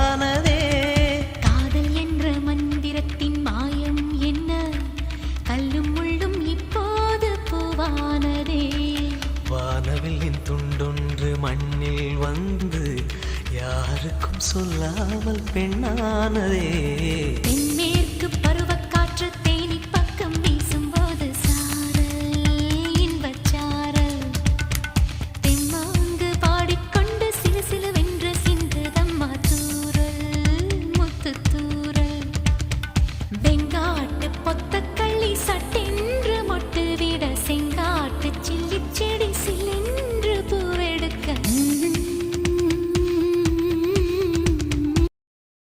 உண்டானதே. காதல் என்ற மந்திரத்தின் மாயம் என்ன, கல்லும் முள்ளும் இப்போது பூவானதே. வானவில்லின் துண்டொன்று மண்ணில் வந்து யாருக்கும் சொல்லாமல் பெண்ணானதே. தென்மேற்கு பருவக்காற்று